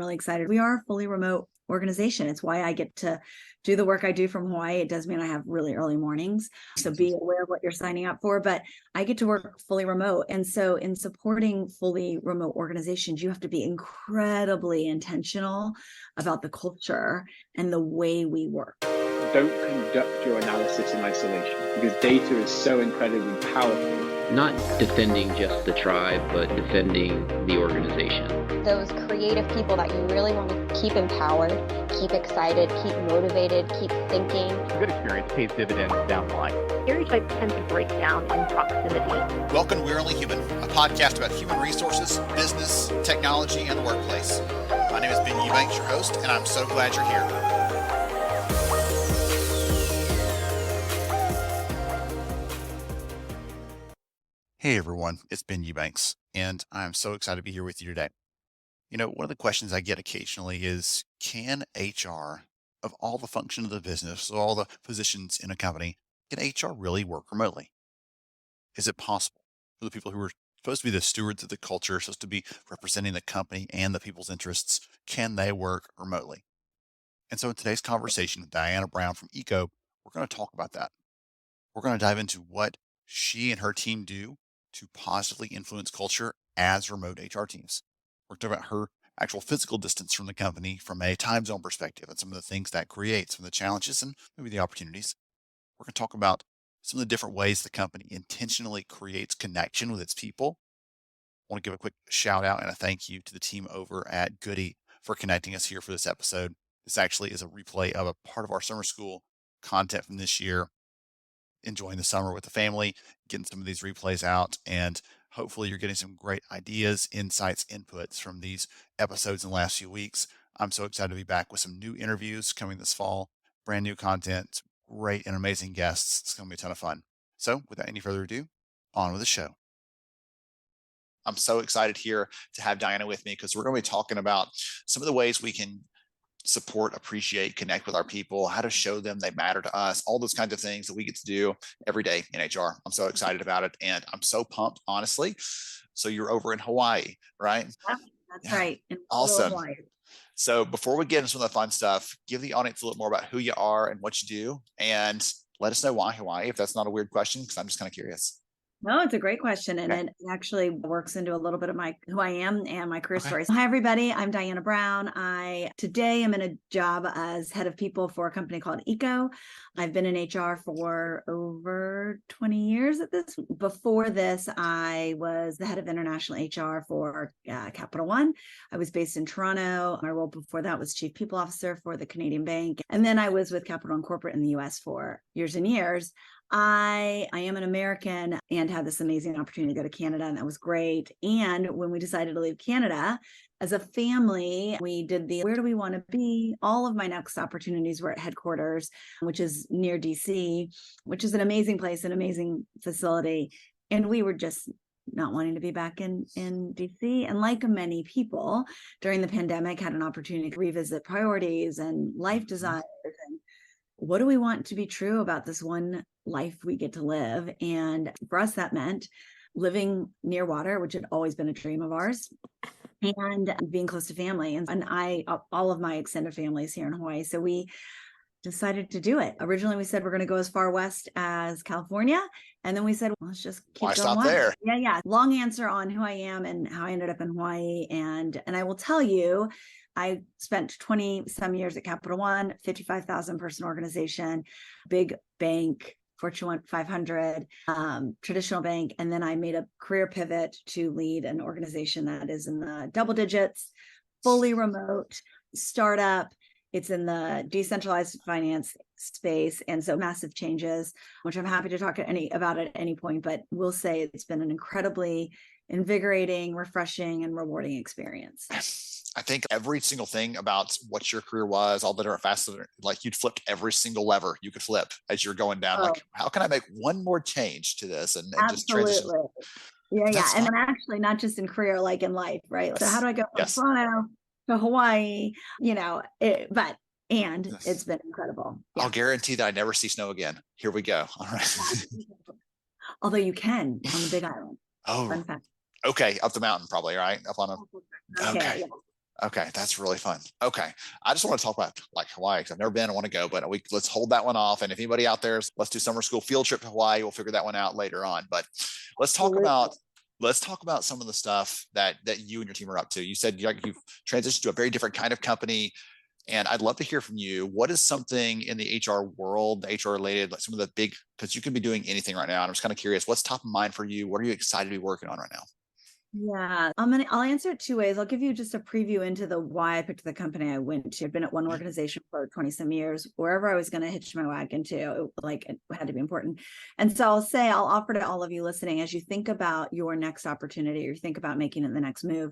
really excited. We are a fully remote organization. It's why I get to do the work I do from Hawaii. It does mean I have really early mornings. So be aware of what you're signing up for, but I get to work fully remote. And so in supporting fully remote organizations, you have to be incredibly intentional about the culture and the way we work. Don't conduct your analysis in isolation because data is so incredibly powerful. Not defending just the tribe, but defending the organization. Those creative people that you really want to keep empowered, keep excited, keep motivated, keep thinking. A good experience pays dividends down the line. Stereotypes tend to break down in proximity. Welcome to We're Only Human, a podcast about human resources, business, technology, and the workplace. My name is Ben Eubanks, your host, and I'm so glad you're here. Hey everyone, it's Ben Eubanks, and I'm so excited to be here with you today. You know, one of the questions I get occasionally is, can HR, of all the functions of the business, of all the positions in a company, can HR really work remotely? Is it possible for the people who are supposed to be the stewards of the culture, supposed to be representing the company and the people's interests, can they work remotely? And so in today's conversation with Diana Brown from ECO, we're going to talk about that. We're going to dive into what she and her team do to positively influence culture as remote HR teams. We're talking about her actual physical distance from the company from a time zone perspective and some of the things that creates, some of the challenges and maybe the opportunities. We're going to talk about some of the different ways the company intentionally creates connection with its people. I want to give a quick shout out and a thank you to the team over at Goody for connecting us here for this episode. This actually is a replay of a part of our summer school content from this year. Enjoying the summer with the family, getting some of these replays out, and hopefully you're getting some great ideas, insights, inputs from these episodes in the last few weeks. I'm so excited to be back with some new interviews coming this fall, brand new content, great and amazing guests. It's going to be a ton of fun. So without any further ado, on with the show. I'm so excited here to have Diana with me because we're going to be talking about some of the ways we can support, appreciate, connect with our people, how to show them they matter to us, all those kinds of things that we get to do every day in HR. I'm so excited about it. And I'm so pumped, honestly. So you're over in Hawaii, right? Yeah, that's right. Awesome. Hawaii. So before we get into some of the fun stuff, give the audience a little more about who you are and what you do, and let us know why Hawaii, if that's not a weird question, because I'm just kind of curious. No, it's a great question. And it actually works into a little bit of who I am and my career story. Hi, everybody. I'm Diana Brown. Today I'm in a job as head of people for a company called ECO. I've been in HR for over 20 years at this. Before this, I was the head of international HR for Capital One. I was based in Toronto. My role before that was chief people officer for the Canadian Bank. And then I was with Capital One Corporate in the US for years and years. I am an American and had this amazing opportunity to go to Canada, and that was great. And when we decided to leave Canada, as a family, we did where do we want to be? All of my next opportunities were at headquarters, which is near DC, which is an amazing place, an amazing facility. And we were just not wanting to be back in DC. And like many people during the pandemic, had an opportunity to revisit priorities and life desires and what do we want to be true about this one life we get to live? And for us, that meant living near water, which had always been a dream of ours, and being close to family. And all of my extended family is here in Hawaii. So we decided to do it. Originally, we said we're going to go as far west as California. And then we said, well, let's just keep Why going stop west. there? Yeah. Long answer on who I am and how I ended up in Hawaii. And I will tell you, I spent 20 some years at Capital One, 55,000 person organization, big bank, Fortune 500, traditional bank. And then I made a career pivot to lead an organization that is in the double digits, fully remote, startup. It's in the decentralized finance space. And so massive changes, which I'm happy to talk about at any point, but we'll say it's been an incredibly invigorating, refreshing, and rewarding experience. I think every single thing about what your career was, all the different facets, like you'd flipped every single lever you could flip as you're going down. Like, how can I make one more change to this and just transition? Yeah. And then actually not just in career, like in life, right? So how do I go from Toronto to Hawaii? It's been incredible. Yeah. I'll guarantee that I never see snow again. Here we go. All right. Although you can on the Big Island. Oh, fun fact. Okay. Up the mountain, probably, right? Up on a. Okay. Yeah. Okay, that's really fun. Okay, I just want to talk about like Hawaii because I've never been. I want to go, but let's hold that one off. And if anybody out there, let's do summer school field trip to Hawaii. We'll figure that one out later on. But let's talk Absolutely. about let's talk about some of the stuff that you and your team are up to. You said you've transitioned to a very different kind of company, and I'd love to hear from you. What is something in the HR world, the HR related, like some of the big, because you could be doing anything right now. And I'm just kind of curious, what's top of mind for you? What are you excited to be working on right now? Yeah, I'll answer it two ways. I'll give you just a preview into the why I picked the company I went to. I've been at one organization for 20 some years. Wherever I was going to hitch my wagon to, like, it had to be important. And so I'll offer to all of you listening, as you think about your next opportunity or you think about making it the next move,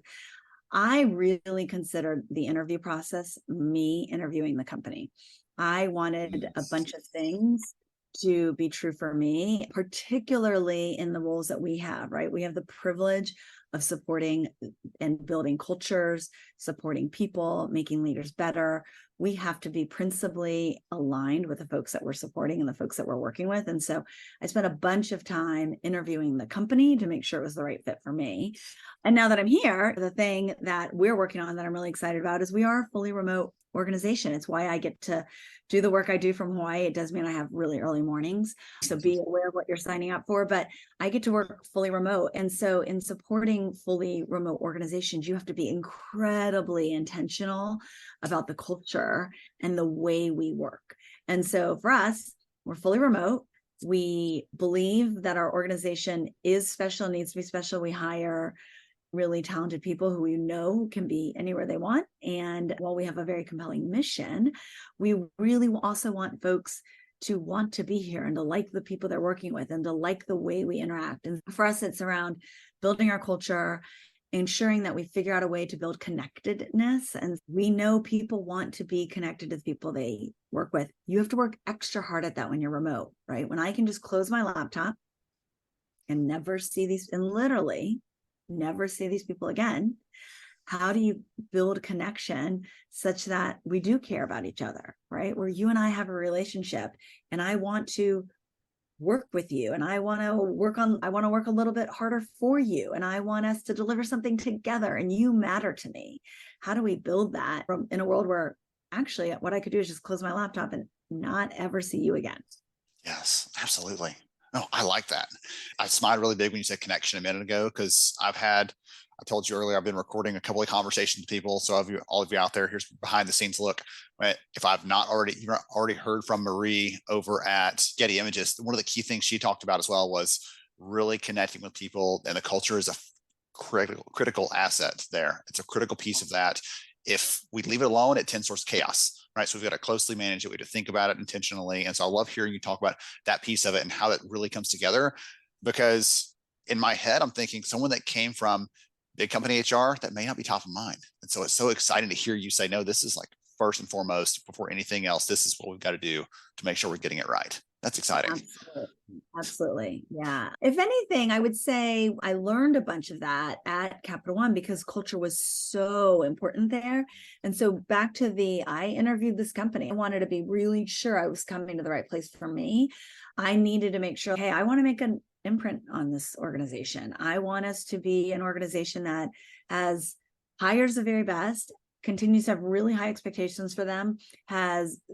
I really considered the interview process me interviewing the company. I wanted a bunch of things to be true for me, particularly in the roles that we have, right? We have the privilege of supporting and building cultures, supporting people, making leaders better. We have to be principally aligned with the folks that we're supporting and the folks that we're working with. And so I spent a bunch of time interviewing the company to make sure it was the right fit for me. And now that I'm here, the thing that we're working on that I'm really excited about is we are a fully remote organization. It's why I get to do the work I do from Hawaii. It does mean I have really early mornings. So be aware of what you're signing up for, but I get to work fully remote. And so in supporting fully remote organizations, you have to be incredibly intentional about the culture and the way we work. And so for us, we're fully remote. We believe that our organization is special, needs to be special. We hire really talented people who we know can be anywhere they want. And while we have a very compelling mission, we really also want folks to want to be here and to like the people they're working with and to like the way we interact. And for us, it's around building our culture, ensuring that we figure out a way to build connectedness. And we know people want to be connected to the people they work with. You have to work extra hard at that when you're remote, right? When I can just close my laptop and never see these, and literally never see these people again, how do you build connection such that we do care about each other, right? Where you and I have a relationship and I want to work with you and I want to work a little bit harder for you and I want us to deliver something together and you matter to me. How do we build that in a world where actually what I could do is just close my laptop and not ever see you again? Yes, absolutely. No, I like that. I smiled really big when you said connection a minute ago because I told you earlier, I've been recording a couple of conversations with people. So all of you out there, here's behind the scenes look. If I've not already heard from Marie over at Getty Images, one of the key things she talked about as well was really connecting with people, and the culture is a critical asset there. It's a critical piece of that. If we leave it alone, it tends towards chaos. Right. So we've got to closely manage it. We have to think about it intentionally. And so I love hearing you talk about that piece of it and how that really comes together, because in my head, I'm thinking someone that came from big company HR, that may not be top of mind. And so it's so exciting to hear you say, no, this is like first and foremost, before anything else, this is what we've got to do to make sure we're getting it right. That's exciting. Absolutely. Yeah. If anything, I would say I learned a bunch of that at Capital One because culture was so important there. And so back to I interviewed this company. I wanted to be really sure I was coming to the right place for me. I needed to make sure, hey, I want to make an imprint on this organization. I want us to be an organization that hires the very best, continues to have really high expectations for them,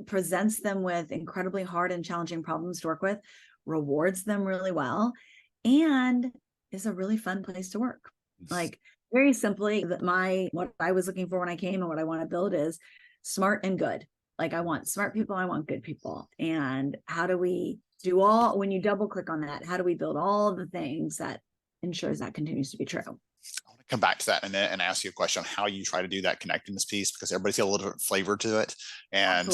presents them with incredibly hard and challenging problems to work with, rewards them really well, and is a really fun place to work. Like, very simply, what I was looking for when I came and what I want to build is smart and good. Like, I want smart people, I want good people. And how do we when you double click on that, how do we build all the things that ensures that continues to be true? I want to come back to that in a minute and ask you a question on how you try to do that connectedness piece, because everybody's got a little different flavor to it. And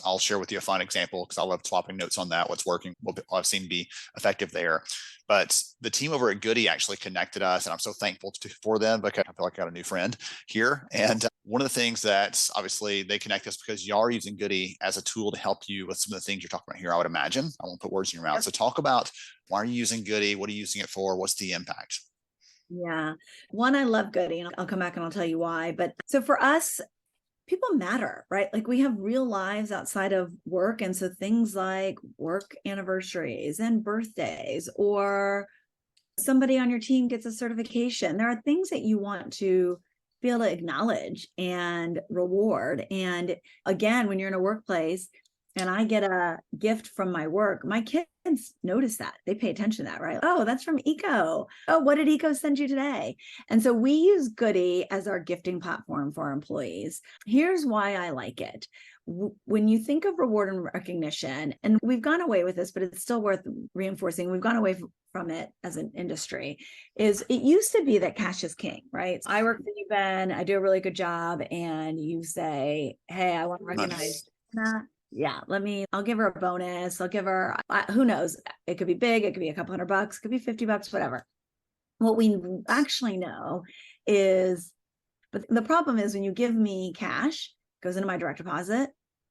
I'll share with you a fun example because I love swapping notes on that. What's working, what I've seen be effective there. But the team over at Goody actually connected us, and I'm so thankful for them because I feel like I got a new friend here. And one of the things that obviously they connect us because you are using Goody as a tool to help you with some of the things you're talking about here, I would imagine. I won't put words in your mouth. So talk about, why are you using Goody? What are you using it for? What's the impact? Yeah. One, I love Goody, and I'll come back and I'll tell you why. But so for us, people matter, right? Like, we have real lives outside of work. And so things like work anniversaries and birthdays, or somebody on your team gets a certification, there are things that you want to be able to acknowledge and reward. And again, when you're in a workplace and I get a gift from my work, my kids notice that. They pay attention to that, right? Oh, that's from Eco. Oh, what did Eco send you today? And so we use Goody as our gifting platform for our employees. Here's why I like it. When you think of reward and recognition, and we've gone away with this, but it's still worth reinforcing, we've gone away from it as an industry, is it used to be that cash is king, right? I work for you, Ben, I do a really good job, and you say, hey, I want to recognize that. Yeah, I'll give her a bonus. I'll give her, who knows? It could be big. It could be a couple $100, it could be $50, whatever. What we actually know is, but the problem is when you give me cash, it goes into my direct deposit.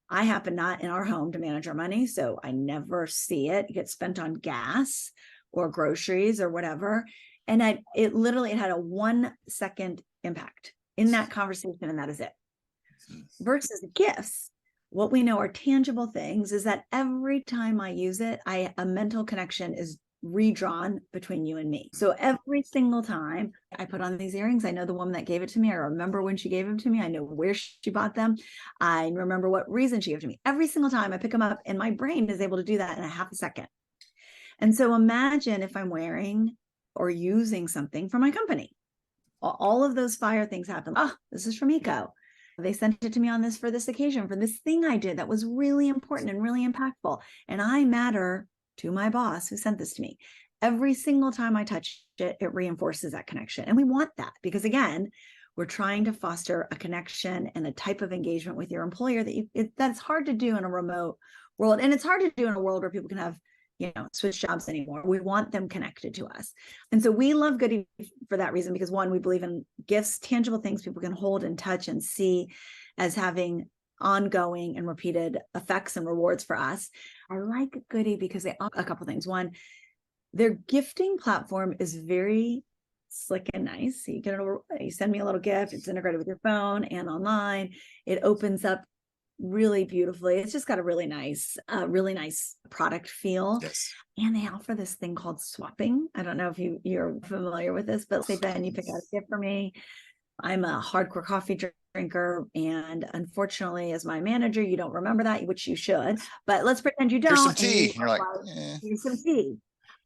I happen not in our home to manage our money, so I never see it. It gets spent on gas or groceries or whatever. And it had a 1-second impact in that conversation, and that is it. Versus gifts, what we know are tangible things is that every time I use it, a mental connection is redrawn between you and me. So every single time I put on these earrings, I know the woman that gave it to me. I remember when she gave them to me. I know where she bought them. I remember what reason she gave to me. Every single time I pick them up, and my brain is able to do that in a half a second. And so imagine if I'm wearing or using something from my company. All of those fire things happen. Oh, this is from Eco. They sent it to me for this occasion, for this thing I did that was really important and really impactful. And I matter to my boss who sent this to me. Every single time I touch it, it reinforces that connection. And we want that because, again, we're trying to foster a connection and a type of engagement with your employer that's hard to do in a remote world. And it's hard to do in a world where people can have, switch jobs anymore. We want them connected to us. And so we love Goody for that reason, because one, we believe in gifts, tangible things people can hold and touch and see as having ongoing and repeated effects and rewards for us. I like Goody because they offer a couple things. One, their gifting platform is very slick and nice. So you send me a little gift, it's integrated with your phone and online. It opens up really beautifully. It's just got a really nice product feel. Yes. And they offer this thing called swapping. I don't know if you're familiar with this, but say, Ben, you pick out a gift for me. I'm a hardcore coffee drinker. And unfortunately, as my manager, you don't remember that, which you should, but let's pretend you don't. Here's some tea. And you're like, here's some tea.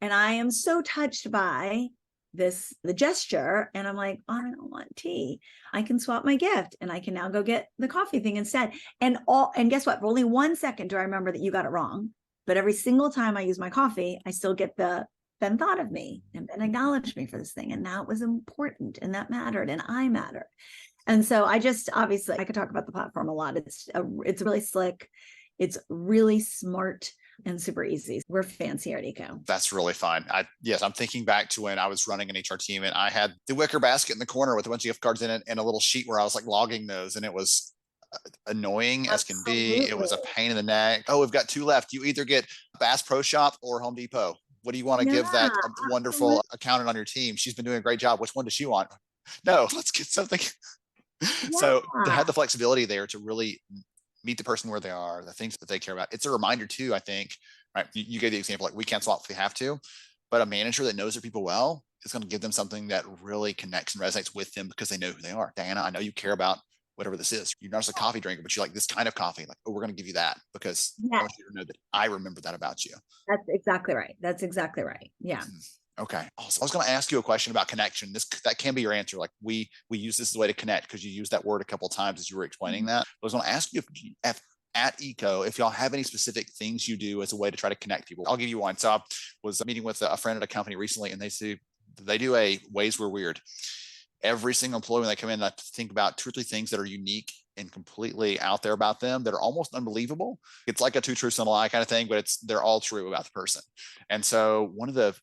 And I am so touched by the gesture, and I'm like, oh, I don't want tea. I can swap my gift and I can now go get the coffee thing instead. And guess what? For only 1 second do I remember that you got it wrong. But every single time I use my coffee, I still get Ben thought of me and Ben acknowledged me for this thing. And that was important and that mattered and I mattered. And so obviously I could talk about the platform a lot. It's really slick. It's really smart and super easy. We're fans here at Eco. That's really fun. I'm thinking back to when I was running an HR team and I had the wicker basket in the corner with a bunch of gift cards in it and a little sheet where I was like logging those, and it was annoying as can be. It was a pain in the neck. Oh, we've got 2 left. You either get Bass Pro Shop or Home Depot. What do you want to give that wonderful accountant on your team? She's been doing a great job. Which one does she want? No, let's get something. So to have the flexibility there to really meet the person where they are, the things that they care about. It's a reminder too, I think, right? You gave the example, like we can't swap if we have to, but a manager that knows their people well is going to give them something that really connects and resonates with them because they know who they are. Diana, I know you care about whatever this is. You're not just a coffee drinker, but you like this kind of coffee. Like, oh, we're going to give you that because I want you to know that I remember that about you. That's exactly right. Yeah. Okay. Also, I was going to ask you a question about connection. That can be your answer. Like we use this as a way to connect because you used that word a couple of times as you were explaining that. I was going to ask you if at Eco, if y'all have any specific things you do as a way to try to connect people. I'll give you one. So I was meeting with a friend at a company recently, and they do a Ways We're Weird. Every single employee, when they come in, I think about 2 or 3 things that are unique and completely out there about them that are almost unbelievable. It's like a 2 truths and a lie kind of thing, but they're all true about the person. And so one of the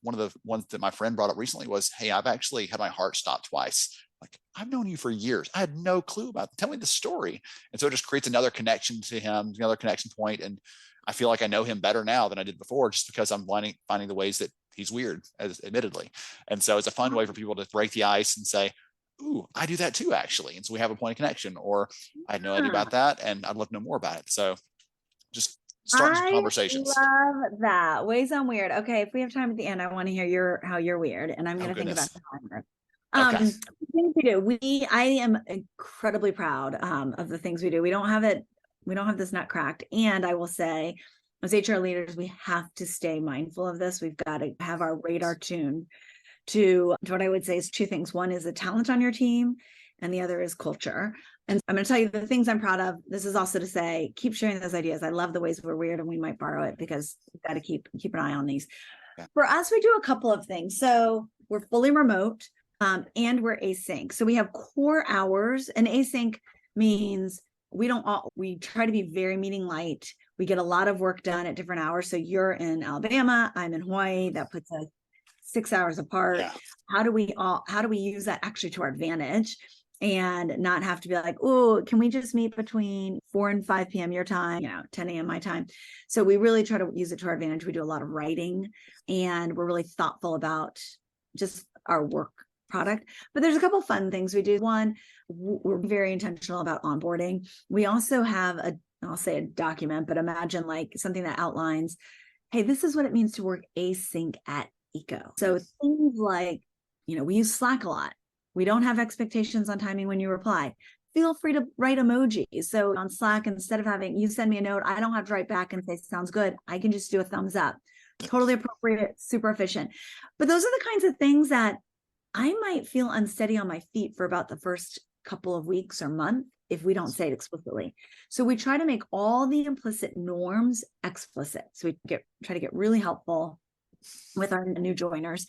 ones that my friend brought up recently was, hey, I've actually had my heart stopped twice. Like, I've known you for years. I had no clue about it. Tell me the story. And so it just creates another connection to him, another connection point. And I feel like I know him better now than I did before, just because I'm finding the ways that he's weird, admittedly. And so it's a fun way for people to break the ice and say, ooh, I do that too, actually. And so we have a point of connection, or I had no idea about that and I'd love to know more about it. So just starting some conversations. I love that. Ways I'm weird. Okay, if we have time at the end, I want to hear how you're weird. And I'm going to think about the timer. Okay. Things we do. I am incredibly proud of the things we do. We don't have this nut cracked. And I will say, as HR leaders, we have to stay mindful of this. We've got to have our radar tuned to what I would say is two things. One is the talent on your team, and the other is culture. And I'm going to tell you the things I'm proud of. This is also to say, keep sharing those ideas. I love the ways we're weird and we might borrow it, because we've got to keep an eye on these. Yeah. For us, we do a couple of things. So we're fully remote, and we're async. So we have core hours, and async means we try to be very meeting light. We get a lot of work done at different hours. So you're in Alabama, I'm in Hawaii. That puts us 6 hours apart. Yeah. How do we use that actually to our advantage, and not have to be like, oh, can we just meet between 4 and 5 p.m. your time, 10 a.m. my time? So we really try to use it to our advantage. We do a lot of writing, and we're really thoughtful about just our work product. But there's a couple fun things we do. One, we're very intentional about onboarding. We also have I'll say a document, but imagine like something that outlines, hey, this is what it means to work async at Eco. So things like, we use Slack a lot. We don't have expectations on timing when you reply. Feel free to write emojis. So on Slack, instead of having you send me a note, I don't have to write back and say, sounds good. I can just do a thumbs up. Totally appropriate, super efficient. But those are the kinds of things that I might feel unsteady on my feet for about the first couple of weeks or month if we don't say it explicitly. So we try to make all the implicit norms explicit. So we try to get really helpful with our new joiners.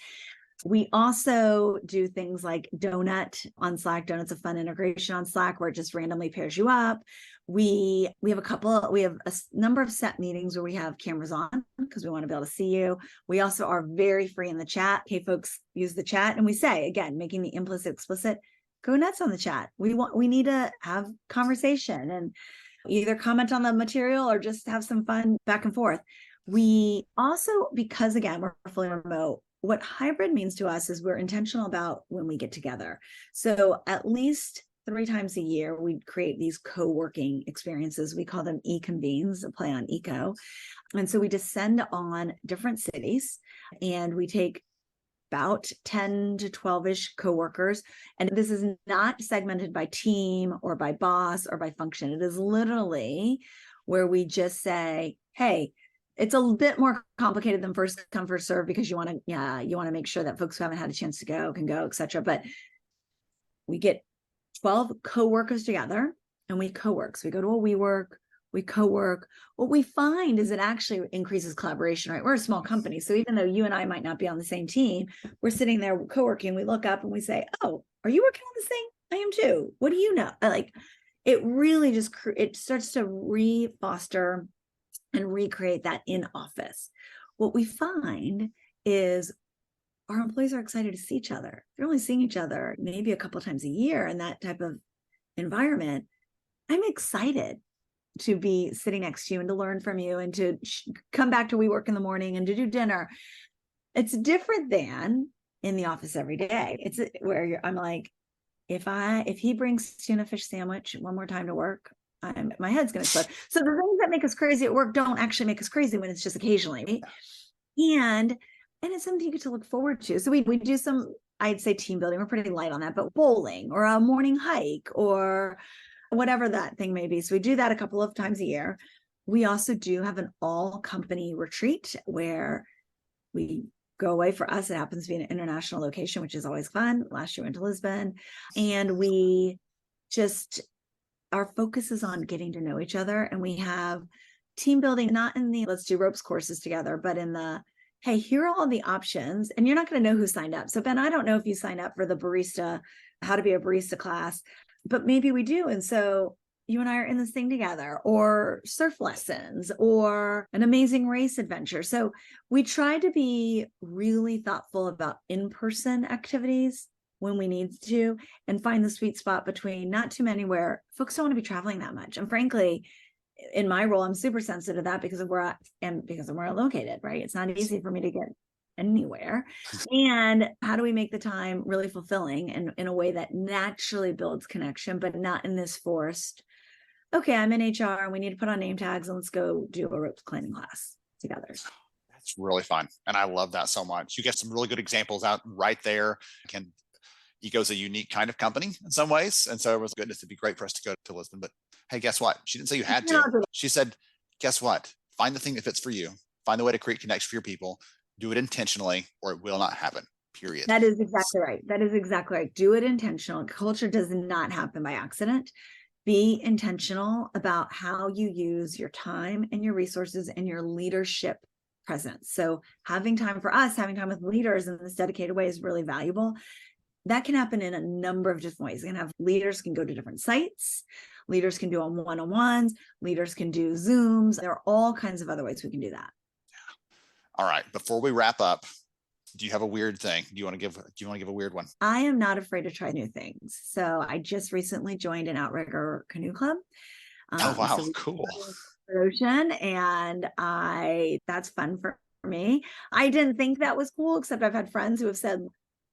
We also do things like Donut on Slack. Donut's a fun integration on Slack where it just randomly pairs you up. We have a number of set meetings where we have cameras on because we want to be able to see you. We also are very free in the chat. Hey, folks, use the chat. And we say, again, making the implicit explicit, go nuts on the chat. We need to have conversation and either comment on the material or just have some fun back and forth. We also, because again, we're fully remote, what hybrid means to us is we're intentional about when we get together. So at least 3 times a year, we create these co-working experiences. We call them e-convenes, a play on eco. And so we descend on different cities and we take about 10 to 12-ish coworkers. And this is not segmented by team or by boss or by function. It is literally where we just say, hey, it's a bit more complicated than first come, first serve, because you want to make sure that folks who haven't had a chance to go can go, et cetera. But we get 12 co-workers together and we co-work. So we go to a WeWork, we co-work. What we find is it actually increases collaboration, right? We're a small company. So even though you and I might not be on the same team, we're sitting there co-working. We look up and we say, oh, are you working on this thing? I am too. What do you know? Like, it really just, it starts to re-foster and recreate that in office. What we find is our employees are excited to see each other. They're only seeing each other maybe a couple of times a year in that type of environment. I'm excited to be sitting next to you and to learn from you and to come back to WeWork in the morning and to do dinner. It's different than in the office every day. It's where I'm like, if he brings tuna fish sandwich one more time to work, my head's going to explode. So the things that make us crazy at work don't actually make us crazy when it's just occasionally. And it's something you get to look forward to. So we do some, I'd say, team building. We're pretty light on that, but bowling or a morning hike or whatever that thing may be. So we do that a couple of times a year. We also do have an all company retreat where we go away. For us, it happens to be an international location, which is always fun. Last year we went to Lisbon, and we just, our focus is on getting to know each other. And we have team building, not in the let's do ropes courses together, but in the, hey, here are all the options. And you're not going to know who signed up. So Ben, I don't know if you signed up for the barista, how to be a barista class, but maybe we do. And so you and I are in this thing together, or surf lessons, or an amazing race adventure. So we try to be really thoughtful about in-person activities when we need to, and find the sweet spot between not too many where folks don't want to be traveling that much. And frankly, in my role, I'm super sensitive to that because of where I am, because of where I'm located, right? It's not easy for me to get anywhere. And how do we make the time really fulfilling and in a way that naturally builds connection, but not in this forced, okay, I'm in HR and we need to put on name tags and let's go do a ropes climbing class together. That's really fun. And I love that so much. You get some really good examples out right there. Eco's a unique kind of company in some ways. And so it was goodness, it'd be great for us to go to Lisbon. But hey, guess what? She didn't say you had to. She said, guess what? Find the thing that fits for you. Find the way to create connection for your people. Do it intentionally or it will not happen. Period. That is exactly right. That is exactly right. Do it intentional. Culture does not happen by accident. Be intentional about how you use your time and your resources and your leadership presence. So having time for us, having time with leaders in this dedicated way is really valuable. That can happen in a number of different ways. You can have leaders can go to different sites. Leaders can do one-on-ones. Leaders can do Zooms. There are all kinds of other ways we can do that. All right. Before we wrap up, do you have a weird thing? Do you want to give a weird one? I am not afraid to try new things. So I just recently joined an outrigger canoe club. Oh, wow. So cool. Ocean, and that's fun for me. I didn't think that was cool, except I've had friends who have said,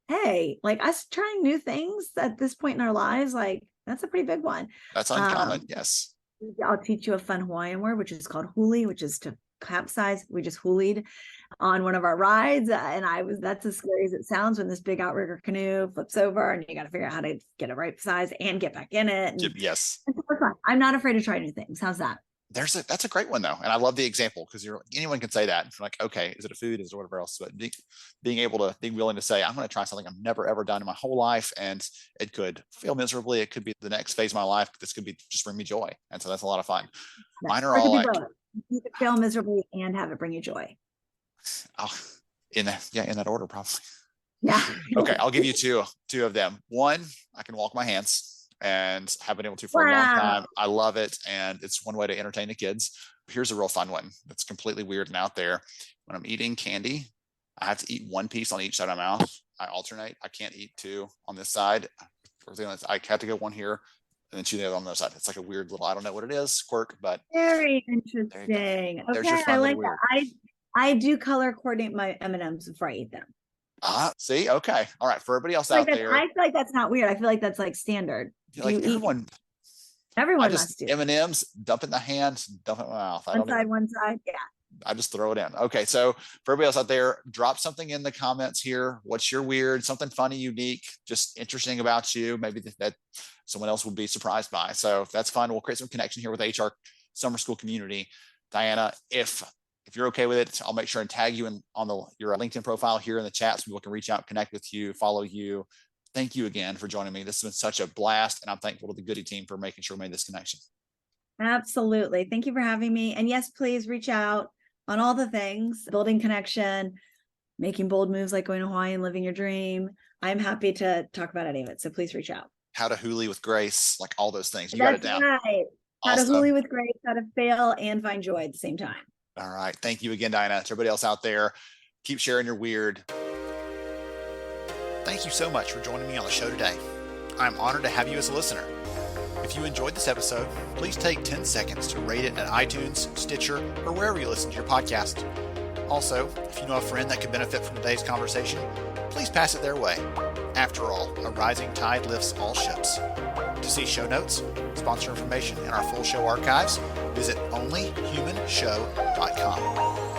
hey, like us trying new things at this point in our lives, like that's a pretty big one. That's uncommon. Yes. I'll teach you a fun Hawaiian word, which is called huli, which is to capsize. We just hoolied on one of our rides, and that's as scary as it sounds when this big outrigger canoe flips over and you got to figure out how to get it right size and get back in it. And yes. I'm not afraid to try new things. How's that? That's a great one though. And I love the example because anyone can say that. Like, okay, is it a food? Is it whatever else? But being willing to say, I'm going to try something I've never, ever done in my whole life. And it could fail miserably. It could be the next phase of my life. But this could be just bring me joy. And so that's a lot of fun. Mine are all like, you could fail miserably and have it bring you joy. Oh, in that order, probably. Yeah. Okay. I'll give you two of them. One, I can walk my hands. And have been able to for a long time. I love it. And it's one way to entertain the kids. Here's a real fun one that's completely weird and out there. When I'm eating candy, I have to eat one piece on each side of my mouth. I alternate. I can't eat two on this side. I have to go one here and then two the other on the other side. It's like a weird little, I don't know what it is, quirk, but. Very interesting. Okay, I like that. I do color coordinate my M&Ms before I eat them. See? Okay. All right. For everybody else out there. I feel like that's not weird. I feel like that's like standard. Like everyone must do. M&Ms, dump it in the hand, dump it in my mouth. One side. Yeah. I just throw it in. Okay. So for everybody else out there, drop something in the comments here. What's your weird, something funny, unique, just interesting about you. Maybe that someone else would be surprised by. So if that's fun, we'll create some connection here with the HR summer school community. Diana, if you're okay with it, I'll make sure and tag you on your LinkedIn profile here in the chat so people can reach out, connect with you, follow you. Thank you again for joining me. This has been such a blast, and I'm thankful to the Goody team for making sure we made this connection. Absolutely. Thank you for having me. And yes, please reach out on all the things, building connection, making bold moves like going to Hawaii and living your dream. I'm happy to talk about any of it. So please reach out. How to hoolie with grace, like all those things. You got it down. Right. How to hoolie with grace, how to fail and find joy at the same time. All right. Thank you again, Diana. To everybody else out there, keep sharing your weird. Thank you so much for joining me on the show today. I'm honored to have you as a listener. If you enjoyed this episode, please take 10 seconds to rate it at iTunes, Stitcher, or wherever you listen to your podcast. Also, if you know a friend that could benefit from today's conversation, please pass it their way. After all, a rising tide lifts all ships. To see show notes, sponsor information, and our full show archives, visit onlyhumanshow.com.